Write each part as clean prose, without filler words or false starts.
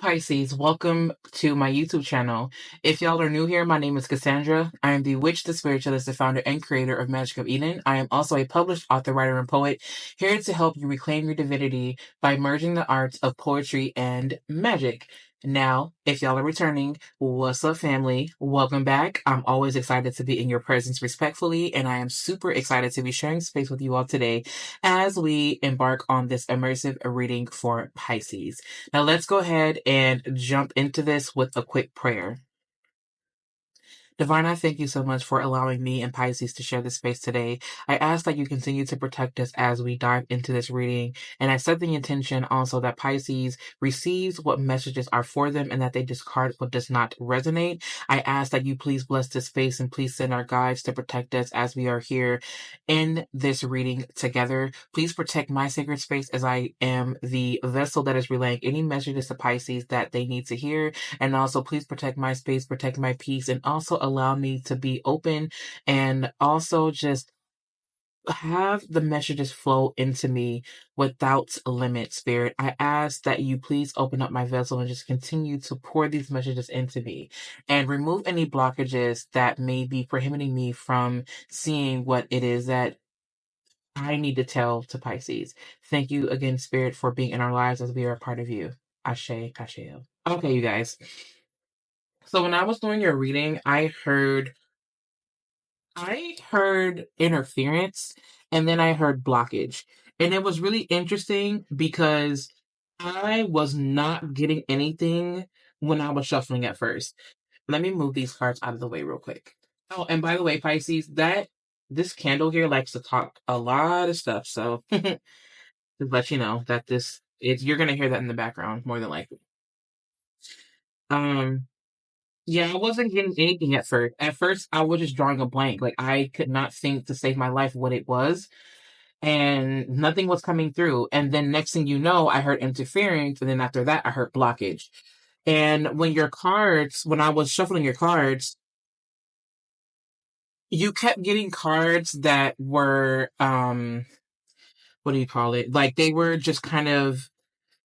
Pisces, welcome to my YouTube channel. If y'all are new here, my name is Cassandra. I am the witch, the spiritualist, the founder and creator of Magic of Eden. I am also a published author, writer, and poet, here to help you reclaim your divinity by merging the arts of poetry and magic. Now, if y'all are returning, what's up, family? Welcome back. I'm always excited to be in your presence respectfully, and I am super excited to be sharing space with you all today as we embark on this immersive reading for Pisces. Now let's go ahead and jump into this with a quick prayer. Divine, I thank you so much for allowing me and Pisces to share this space today. I ask that you continue to protect us as we dive into this reading, and I set the intention also that Pisces receives what messages are for them and that they discard what does not resonate. I ask that you please bless this space and please send our guides to protect us as we are here in this reading together. Please protect my sacred space as I am the vessel that is relaying any messages to Pisces that they need to hear. And also, please protect my space, protect my peace, and also allow me to be open and also just have the messages flow into me without limit, Spirit. I ask that you please open up my vessel and just continue to pour these messages into me and remove any blockages that may be prohibiting me from seeing what it is that I need to tell to Pisces. Thank you again, Spirit, for being in our lives as we are a part of you. Ashe, Asheo. Okay, you guys. So when I was doing your reading, I heard interference and then I heard blockage. And it was really interesting because I was not getting anything when I was shuffling at first. Let me move these cards out of the way real quick. Oh, and by the way, Pisces, this candle here likes to talk a lot of stuff. So just let you know that you're gonna hear that in the background more than likely. Um Yeah, I wasn't getting anything at first. At first, I was just drawing a blank. Like, I could not think to save my life what it was, and nothing was coming through. And then next thing you know, I heard interference, and then after that, I heard blockage. And when I was shuffling your cards, you kept getting cards that were, what do you call it? Like, they were just kind of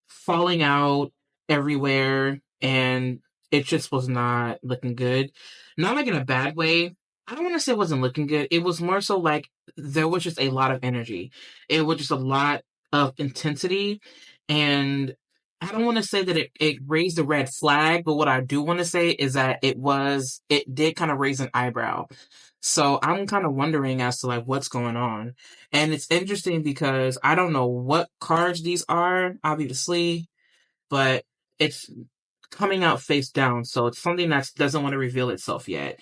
falling out everywhere, and it just was not looking good. Not like in a bad way. I don't want to say it wasn't looking good. It was more so like there was just a lot of energy. It was just a lot of intensity. And I don't want to say that it raised a red flag, but what I do want to say is that it did kind of raise an eyebrow. So I'm kind of wondering as to like what's going on. And it's interesting because I don't know what cards these are, obviously, but it's coming out face down. So it's something that doesn't want to reveal itself yet.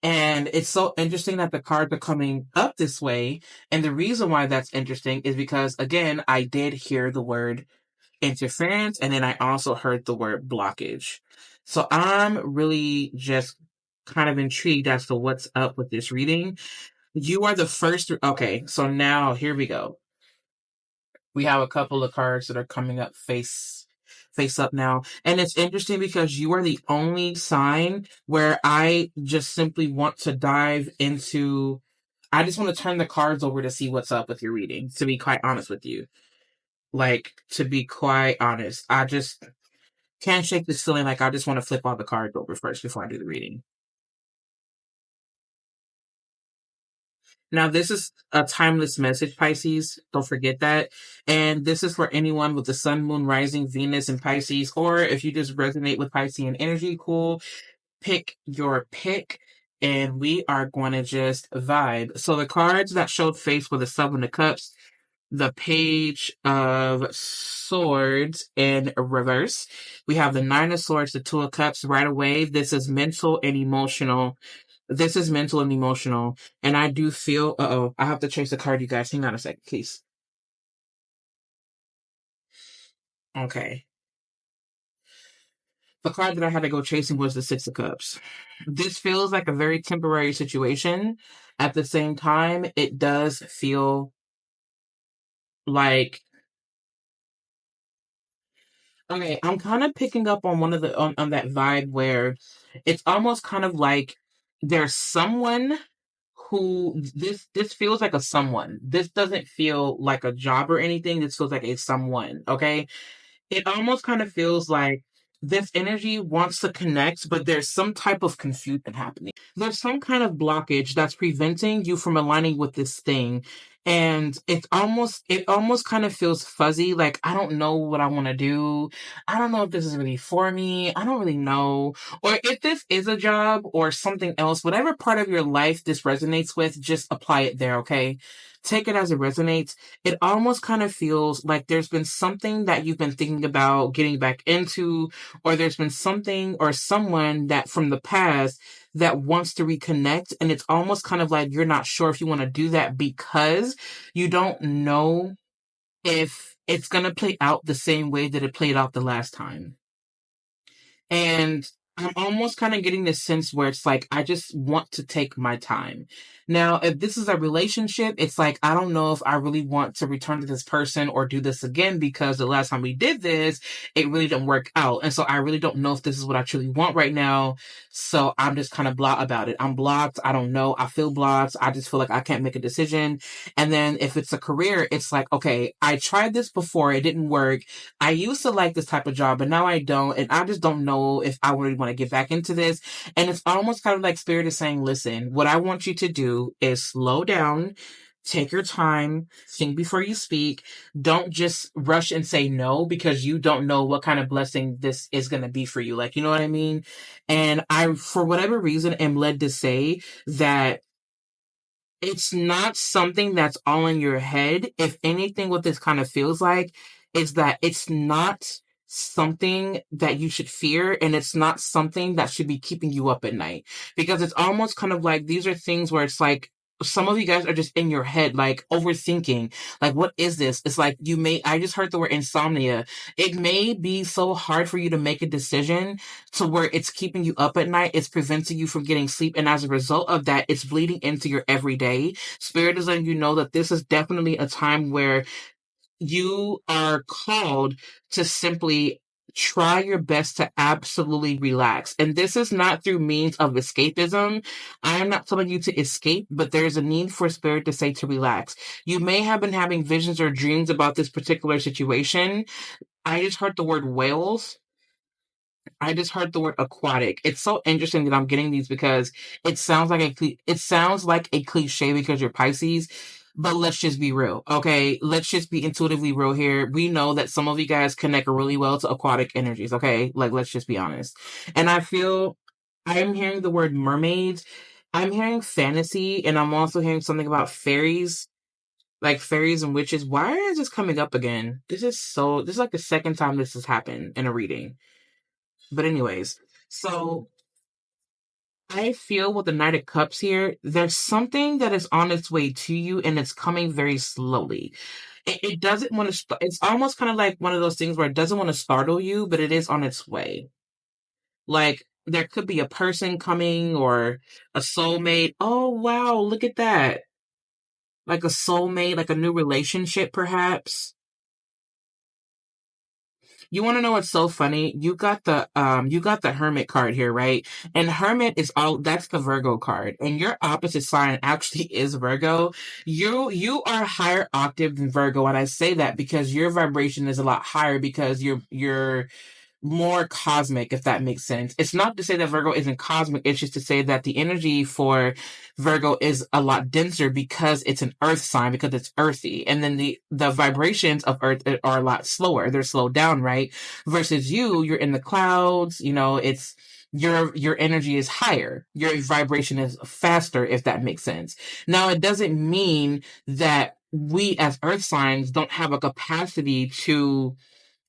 And it's so interesting that the cards are coming up this way. And the reason why that's interesting is because, again, I did hear the word interference and then I also heard the word blockage. So I'm really just kind of intrigued as to what's up with this reading. You are the first. Okay, so now here we go. We have a couple of cards that are coming up face up now. And it's interesting because you are the only sign where I just simply want to dive into. I just want to turn the cards over to see what's up with your reading, to be quite honest with you. Like, to be quite honest, I just can't shake this feeling like I just want to flip all the cards over first before I do the reading. Now, this is a timeless message, Pisces. Don't forget that. And this is for anyone with the sun, moon, rising, Venus, and Pisces. Or if you just resonate with Piscean energy, cool. Pick your pick. And we are going to just vibe. So the cards that showed face were the Seven of Cups, the Page of Swords in reverse. We have the Nine of Swords, the Two of Cups right away. This is mental and emotional. This is mental and emotional. And I do feel, I have to chase a card, you guys. Hang on a second, please. Okay. The card that I had to go chasing was the Six of Cups. This feels like a very temporary situation. At the same time, it does feel like, okay, I'm kind of picking up on on that vibe where it's almost kind of like there's someone who this feels like a someone. This doesn't feel like a job or anything. This feels like a someone, okay? It almost kind of feels like this energy wants to connect, but there's some type of confusion happening. There's some kind of blockage that's preventing you from aligning with this thing. And it almost kind of feels fuzzy. Like, I don't know what I want to do. I don't know if this is really for me. I don't really know. Or if this is a job or something else, whatever part of your life this resonates with, just apply it there, okay? Take it as it resonates. It almost kind of feels like there's been something that you've been thinking about getting back into, or there's been something or someone that from the past that wants to reconnect. And it's almost kind of like you're not sure if you want to do that because you don't know if it's going to play out the same way that it played out the last time. And I'm almost kind of getting this sense where it's like, I just want to take my time. Now, if this is a relationship, it's like, I don't know if I really want to return to this person or do this again because the last time we did this, it really didn't work out. And so I really don't know if this is what I truly want right now. So I'm just kind of blah about it. I'm blocked. I don't know. I feel blocked. I just feel like I can't make a decision. And then if it's a career, it's like, okay, I tried this before. It didn't work. I used to like this type of job, but now I don't. And I just don't know if I really want to get back into this. And it's almost kind of like Spirit is saying, listen, what I want you to do is slow down, take your time, think before you speak. Don't just rush and say no because you don't know what kind of blessing this is going to be for you. Like, you know what I mean? And I, for whatever reason, am led to say that it's not something that's all in your head. If anything, what this kind of feels like is that it's not something that you should fear, and it's not something that should be keeping you up at night. Because it's almost kind of like these are things where it's like some of you guys are just in your head, like overthinking. Like, what is this? It's like I just heard the word insomnia. It may be so hard for you to make a decision to where it's keeping you up at night. It's preventing you from getting sleep. And as a result of that, it's bleeding into your everyday. Spirit is letting you know that this is definitely a time where you are called to simply try your best to absolutely relax. And this is not through means of escapism. I am not telling you to escape, but there's a need for Spirit to say to relax. You may have been having visions or dreams about this particular situation. I just heard the word whales. I just heard the word aquatic. It's so interesting that I'm getting these because it sounds like a cliche because you're Pisces, but let's just be real, okay? Let's just be intuitively real here. We know that some of you guys connect really well to aquatic energies, okay? Like, let's just be honest. And I'm hearing the word mermaids. I'm hearing fantasy, and I'm also hearing something about fairies, like fairies and witches. Why is this coming up again? This is like the second time this has happened in a reading. But anyways, so I feel with the Knight of Cups here, there's something that is on its way to you and it's coming very slowly. It doesn't want to, it's almost kind of like one of those things where it doesn't want to startle you, but it is on its way. Like there could be a person coming or a soulmate. Oh, wow, look at that. Like a soulmate, like a new relationship, perhaps. You want to know what's so funny? You got the Hermit card here, right? And Hermit is that's the Virgo card. And your opposite sign actually is Virgo. You are higher octave than Virgo, and I say that because your vibration is a lot higher because you're more cosmic, if that makes sense. It's not to say that Virgo isn't cosmic, it's just to say that the energy for Virgo is a lot denser because it's an earth sign, because it's earthy. And then the vibrations of earth are a lot slower. They're slowed down, right? Versus you're in the clouds, it's your energy is higher. Your vibration is faster, if that makes sense. Now, it doesn't mean that we as earth signs don't have a capacity to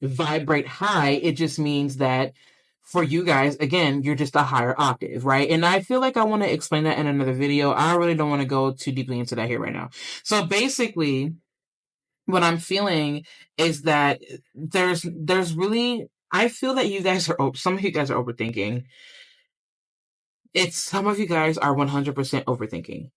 vibrate high. It just means that for you guys, again, you're just a higher octave, right? And I feel like I want to explain that in another video. I really don't want to go too deeply into that here right now. So basically, what I'm feeling is that there's really, I feel that some of you guys are overthinking. Some of you guys are 100% overthinking.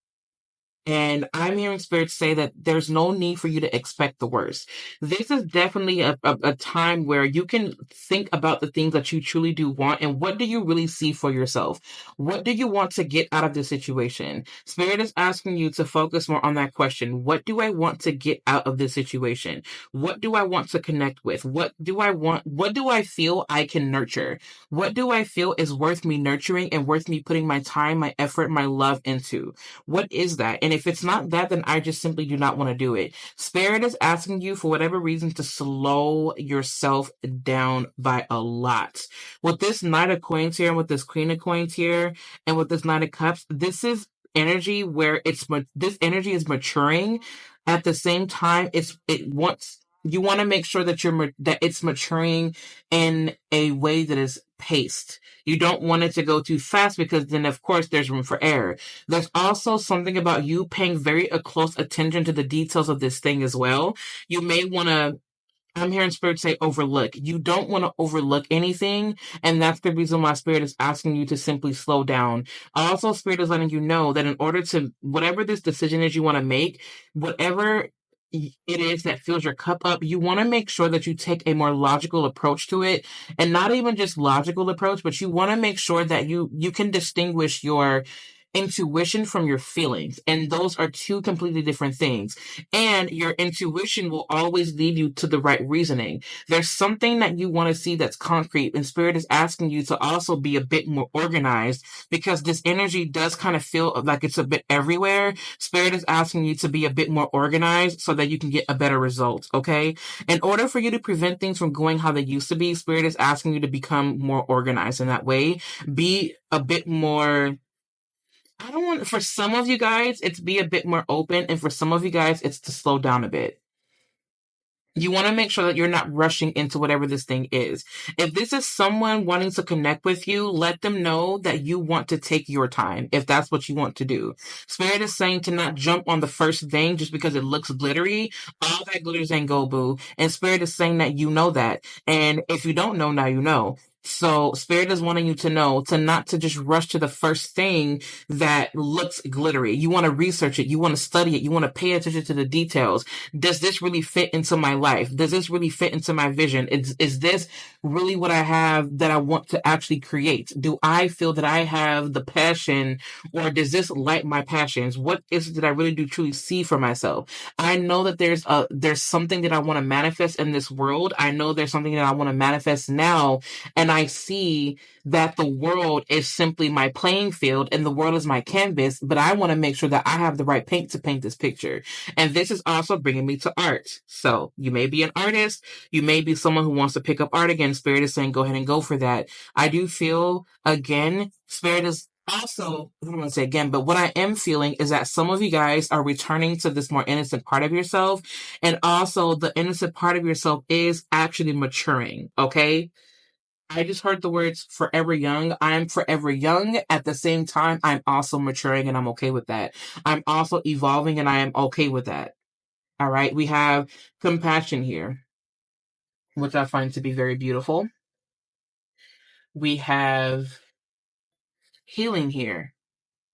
And I'm hearing spirits say that there's no need for you to expect the worst. This is definitely a time where you can think about the things that you truly do want and what do you really see for yourself? What do you want to get out of this situation? Spirit is asking you to focus more on that question. What do I want to get out of this situation? What do I want to connect with? What do I want? What do I feel I can nurture? What do I feel is worth me nurturing and worth me putting my time, my effort, my love into? What is that? And if it's not that, then I just simply do not want to do it. Spirit is asking you for whatever reason to slow yourself down by a lot. With this Knight of Coins here, and with this Queen of Coins here, and with this Knight of Cups, this is energy where this energy is maturing. At the same time, it wants you want to make sure that that it's maturing in a way that is paced. You don't want it to go too fast because then of course there's room for error. There's also something about you paying very close attention to the details of this thing as well. You may want to, I'm hearing Spirit say overlook. You don't want to overlook anything, and that's the reason why Spirit is asking you to simply slow down. Also, Spirit is letting you know that in order to, whatever this decision is you want to make, whatever it is that fills your cup up, you want to make sure that you take a more logical approach to it, and not even just logical approach, but you want to make sure that you can distinguish your intuition from your feelings, and those are two completely different things. And your intuition will always lead you to the right reasoning. There's something that you want to see that's concrete, and Spirit is asking you to also be a bit more organized because this energy does kind of feel like it's a bit everywhere. Spirit is asking you to be a bit more organized so that you can get a better result, okay? In order for you to prevent things from going how they used to be, Spirit is asking you to become more organized in that way. Be a bit more, I don't want, for some of you guys, it's be a bit more open, and for some of you guys, it's to slow down a bit. You want to make sure that you're not rushing into whatever this thing is. If this is someone wanting to connect with you, let them know that you want to take your time if that's what you want to do. Spirit is saying to not jump on the first thing just because it looks glittery. All that glitters ain't gold, boo. And Spirit is saying that you know that. And if you don't know, now you know. So Spirit is wanting you to know to not to just rush to the first thing that looks glittery. You want to research it. You want to study it. You want to pay attention to the details. Does this really fit into my life? Does this really fit into my vision? Is this really what I have that I want to actually create? Do I feel that I have the passion, or does this light my passions? What is it that I really do truly see for myself? I know that there's something that I want to manifest in this world. I know there's something that I want to manifest now, and I see that the world is simply my playing field and the world is my canvas, but I want to make sure that I have the right paint to paint this picture. And this is also bringing me to art. So you may be an artist. You may be someone who wants to pick up art again. Spirit is saying, go ahead and go for that. I do feel, again, Spirit is also, I don't want to say again, but what I am feeling is that some of you guys are returning to this more innocent part of yourself. And also the innocent part of yourself is actually maturing. Okay. I just heard the words forever young. I'm forever young. At the same time, I'm also maturing and I'm okay with that. I'm also evolving and I am okay with that. All right. We have compassion here, which I find to be very beautiful. We have healing here.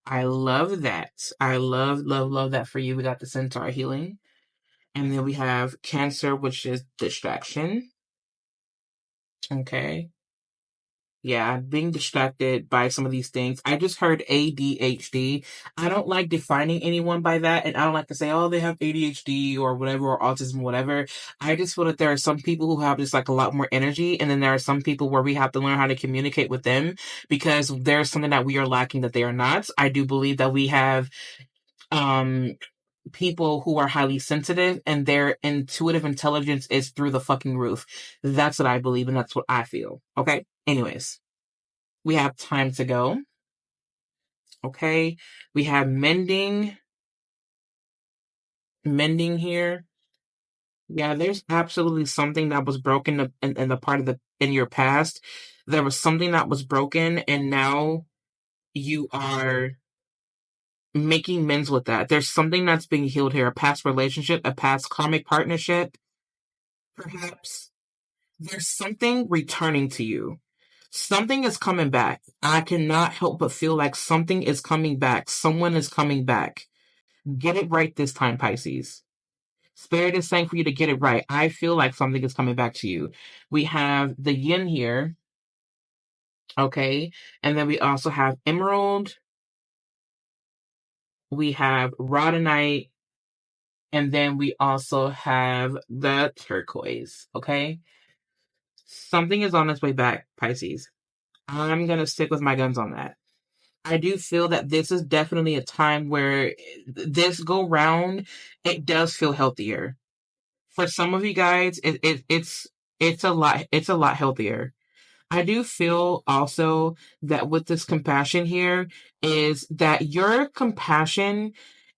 I love that. I love that for you. We got the centaur healing. And then we have cancer, which is distraction. Okay. Yeah, being distracted by some of these things. I just heard ADHD. I don't like defining anyone by that, and I don't like to say, oh, they have ADHD or whatever, or autism, whatever. I just feel that there are some people who have just like a lot more energy, and then there are some people where we have to learn how to communicate with them because there's something that we are lacking that they are not. I do believe that we have um people who are highly sensitive and their intuitive intelligence is through the fucking roof. That's what I believe, and that's what I feel. Okay? Anyways. We have time to go. Okay. We have mending here. Yeah, there's absolutely something that was broken in the part of in your past. There was something that was broken, and now you are making amends with that. There's something that's being healed here, a past relationship, a past karmic partnership, perhaps. There's something returning to you. Something is coming back. I cannot help but feel like something is coming back. Someone is coming back. Get it right this time, Pisces. Spirit is saying for you to get it right. I feel like something is coming back to you. We have the yin here, okay? And then we also have emerald. We have rhodonite. And then we also have the turquoise, okay? Something is on its way back, Pisces. I'm going to stick with my guns on that. I do feel that this is definitely a time where this go round, it does feel healthier. For some of you guys, it's a lot healthier. I do feel also that with this compassion here is that your compassion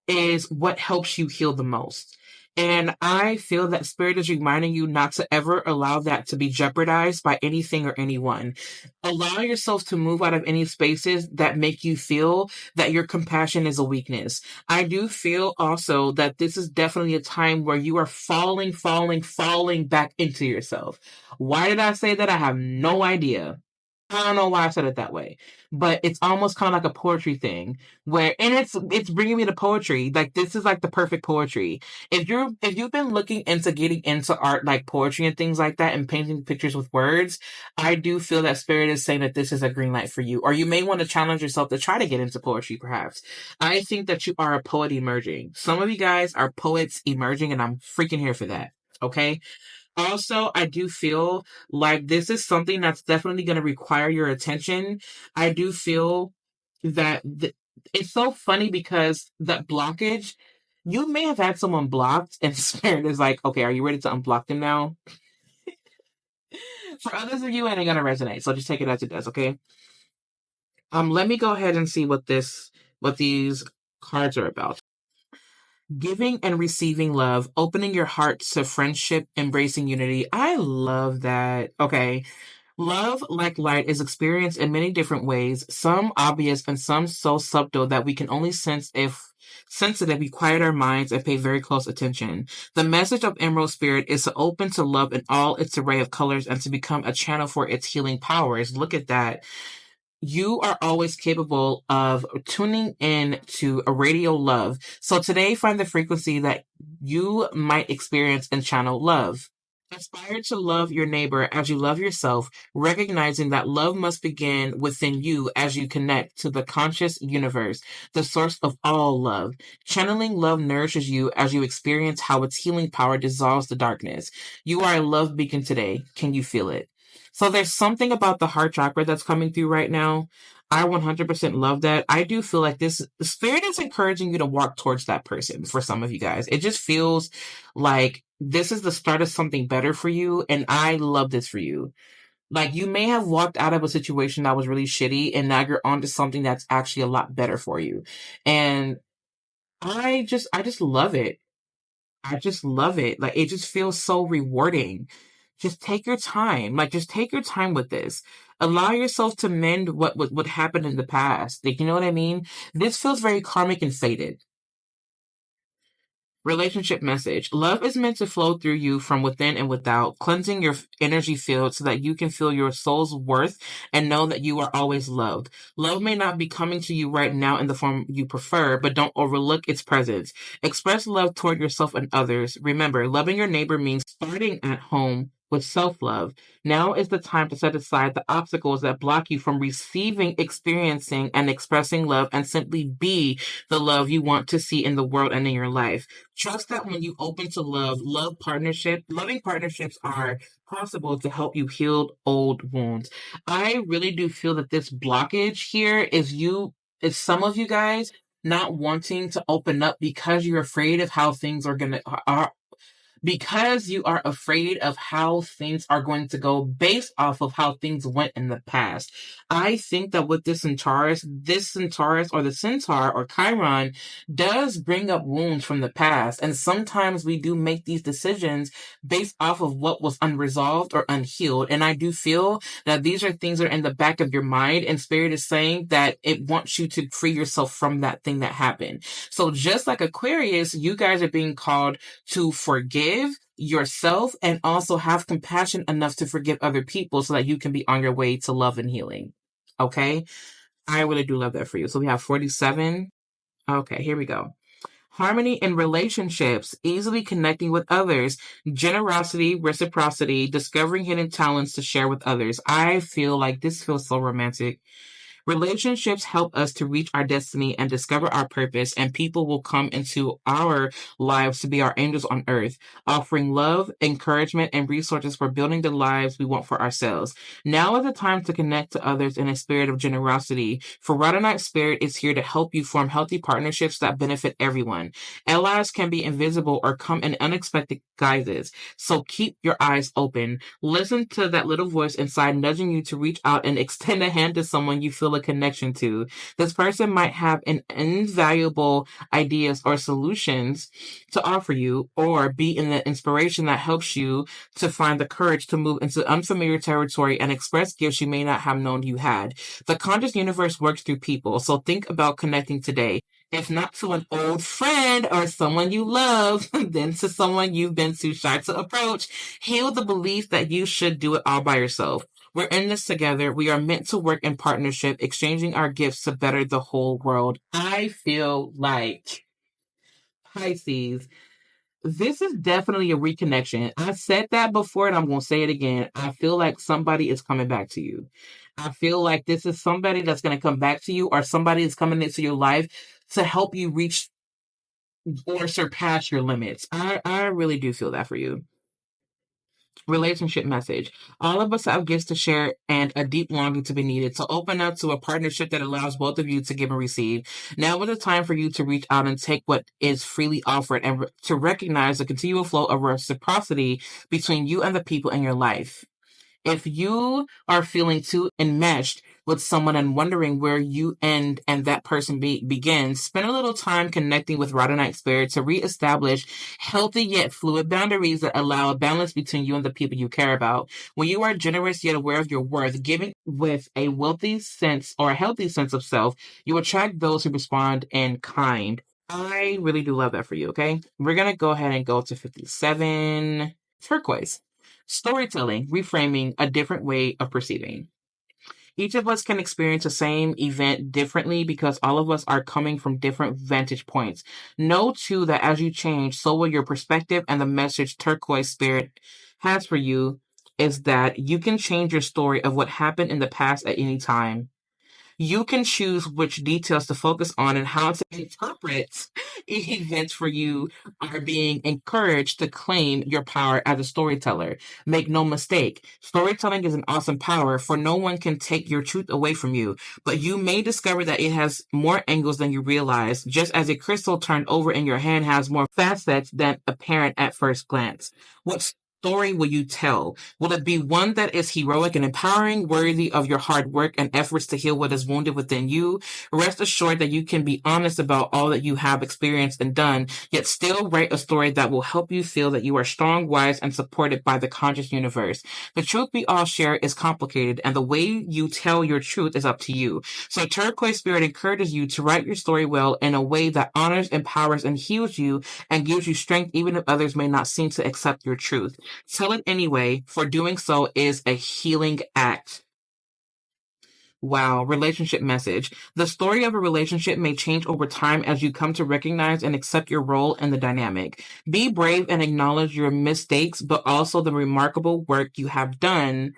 is what helps you heal the most. And I feel that Spirit is reminding you not to ever allow that to be jeopardized by anything or anyone. Allow yourself to move out of any spaces that make you feel that your compassion is a weakness. I do feel also that this is definitely a time where you are falling back into yourself. Why did I say that? I have no idea. I don't know why I said it that way, but it's almost kind of like a poetry thing where, and it's bringing me to poetry. Like this is like the perfect poetry. If you've been looking into getting into art like poetry and things like that and painting pictures with words, I do feel that Spirit is saying that this is a green light for you, or you may want to challenge yourself to try to get into poetry. Perhaps I think that you are a poet emerging. Some of you guys are poets emerging, and I'm freaking here for that. Okay. Also, I do feel like this is something that's definitely going to require your attention. I do feel that it's so funny because that blockage, you may have had someone blocked, and Spirit is like, okay, are you ready to unblock them now? For others of you, it ain't going to resonate. So just take it as it does, okay? Let me go ahead and see what these cards are about. Giving and receiving love, opening your heart to friendship, embracing unity. I love that. Okay. Love, like light, is experienced in many different ways, some obvious and some so subtle that we can only sense it if we quiet our minds and pay very close attention. The message of Emerald Spirit is to open to love in all its array of colors and to become a channel for its healing powers. Look at that. You are always capable of tuning in to a radio love. So today, find the frequency that you might experience and channel love. Aspire to love your neighbor as you love yourself, recognizing that love must begin within you as you connect to the conscious universe, the source of all love. Channeling love nourishes you as you experience how its healing power dissolves the darkness. You are a love beacon today. Can you feel it? So there's something about the heart chakra that's coming through right now. I 100% love that. I do feel like this Spirit is encouraging you to walk towards that person for some of you guys. It just feels like this is the start of something better for you, and I love this for you. Like you may have walked out of a situation that was really shitty, and now you're onto something that's actually a lot better for you. And I just love it. I just love it. Like it just feels so rewarding. Just take your time. Like just take your time with this. Allow yourself to mend what happened in the past. Like you know what I mean? This feels very karmic and fated. Relationship message. Love is meant to flow through you from within and without, cleansing your energy field so that you can feel your soul's worth and know that you are always loved. Love may not be coming to you right now in the form you prefer, but don't overlook its presence. Express love toward yourself and others. Remember, loving your neighbor means starting at home with self-love. Now is the time to set aside the obstacles that block you from receiving, experiencing, and expressing love and simply be the love you want to see in the world and in your life. Trust that when you open to loving partnerships are possible to help you heal old wounds. I really do feel that this blockage here is some of you guys not wanting to open up because you're afraid of how things are because you are afraid of how things are going to go based off of how things went in the past. I think that with this Centaurus or the Centaur or Chiron does bring up wounds from the past. And sometimes we do make these decisions based off of what was unresolved or unhealed. And I do feel that these are things that are in the back of your mind, and Spirit is saying that it wants you to free yourself from that thing that happened. So just like Aquarius, you guys are being called to forgive yourself and also have compassion enough to forgive other people so that you can be on your way to love and healing. Okay? I really do love that for you. So we have 47. Okay, here we go. Harmony in relationships, easily connecting with others, generosity, reciprocity, discovering hidden talents to share with others. I feel like this feels so romantic. Relationships help us to reach our destiny and discover our purpose, and people will come into our lives to be our angels on earth, offering love, encouragement, and resources for building the lives we want for ourselves. Now is the time to connect to others in a spirit of generosity, for Rodonite Spirit is here to help you form healthy partnerships that benefit everyone. Allies can be invisible or come in unexpected guises, so keep your eyes open. Listen to that little voice inside nudging you to reach out and extend a hand to someone you feel a connection to. This person might have an invaluable ideas or solutions to offer you, or be in the inspiration that helps you to find the courage to move into unfamiliar territory and express gifts you may not have known you had. The conscious universe works through people, so think about connecting today. If not to an old friend or someone you love, then to someone you've been too shy to approach. Heal the belief that you should do it all by yourself. We're in this together. We are meant to work in partnership, exchanging our gifts to better the whole world. I feel like Pisces, this is definitely a reconnection. I said that before and I'm going to say it again. I feel like somebody is coming back to you. I feel like this is somebody that's going to come back to you, or somebody is coming into your life to help you reach or surpass your limits. I really do feel that for you. Relationship message. All of us have gifts to share and a deep longing to be needed, to open up to a partnership that allows both of you to give and receive. Now is the time for you to reach out and take what is freely offered, and to recognize the continual flow of reciprocity between you and the people in your life. If you are feeling too enmeshed with someone and wondering where you end and that person begins, spend a little time connecting with Rodonite Spirit to reestablish healthy yet fluid boundaries that allow a balance between you and the people you care about. When you are generous yet aware of your worth, giving with a wealthy sense or a healthy sense of self, you attract those who respond in kind. I really do love that for you, okay? We're going to go ahead and go to 57. Turquoise. Storytelling, reframing a different way of perceiving. Each of us can experience the same event differently because all of us are coming from different vantage points. Know too that as you change, so will your perspective, and the message Turquoise Spirit has for you is that you can change your story of what happened in the past at any time. You can choose which details to focus on and how to interpret events. For you are being encouraged to claim your power as a storyteller. Make no mistake, storytelling is an awesome power, for no one can take your truth away from you, but you may discover that it has more angles than you realize, just as a crystal turned over in your hand has more facets than apparent at first glance. What story will you tell? Will it be one that is heroic and empowering, worthy of your hard work and efforts to heal what is wounded within you? Rest assured that you can be honest about all that you have experienced and done, yet still write a story that will help you feel that you are strong, wise, and supported by the conscious universe. The truth we all share is complicated, and the way you tell your truth is up to you. So Turquoise Spirit encourages you to write your story well in a way that honors, empowers, and heals you, and gives you strength even if others may not seem to accept your truth. Tell it anyway, for doing so is a healing act. Wow, relationship message. The story of a relationship may change over time as you come to recognize and accept your role in the dynamic. Be brave and acknowledge your mistakes, but also the remarkable work you have done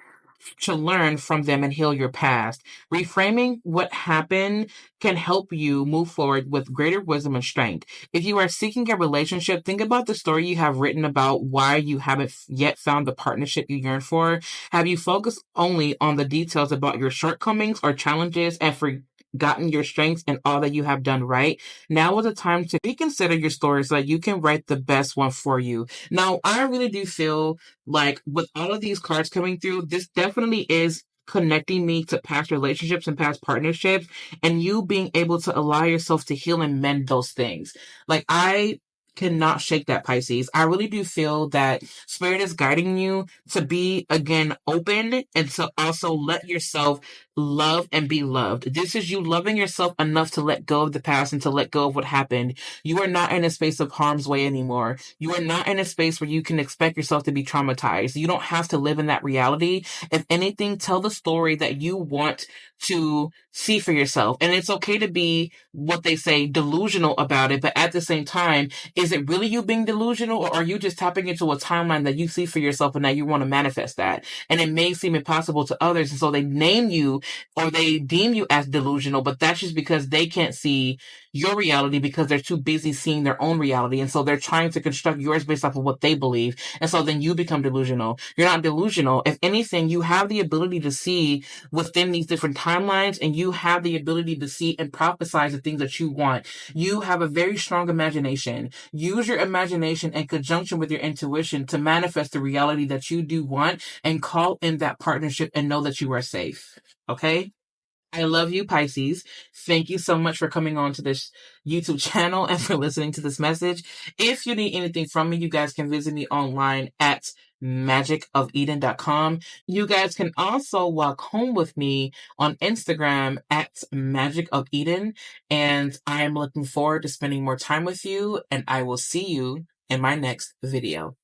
to learn from them and heal your past. Reframing what happened can help you move forward with greater wisdom and strength. If you are seeking a relationship, think about the story you have written about why you haven't yet found the partnership you yearn for. Have you focused only on the details about your shortcomings or challenges and forgotten your strengths and all that you have done right? Now is the time to reconsider your story so that you can write the best one for you. Now, I really do feel like with all of these cards coming through, this definitely is connecting me to past relationships and past partnerships, and you being able to allow yourself to heal and mend those things. Like, I cannot shake that, Pisces. I really do feel that Spirit is guiding you to be, again, open and to also let yourself love and be loved. This is you loving yourself enough to let go of the past and to let go of what happened. You are not in a space of harm's way anymore. You are not in a space where you can expect yourself to be traumatized. You don't have to live in that reality. If anything, tell the story that you want to see for yourself. And it's okay to be, what they say, delusional about it. But at the same time, is it really you being delusional, or are you just tapping into a timeline that you see for yourself and that you want to manifest that? And it may seem impossible to others. And so they name you or they deem you as delusional, but that's just because they can't see your reality because they're too busy seeing their own reality. And so they're trying to construct yours based off of what they believe. And so then you become delusional. You're not delusional. If anything, you have the ability to see within these different timelines, and you have the ability to see and prophesize the things that you want. You have a very strong imagination. Use your imagination in conjunction with your intuition to manifest the reality that you do want, and call in that partnership and know that you are safe. Okay? I love you, Pisces. Thank you so much for coming on to this YouTube channel and for listening to this message. If you need anything from me, you guys can visit me online at magicofeden.com. You guys can also walk home with me on Instagram at magicofeden. And I am looking forward to spending more time with you, and I will see you in my next video.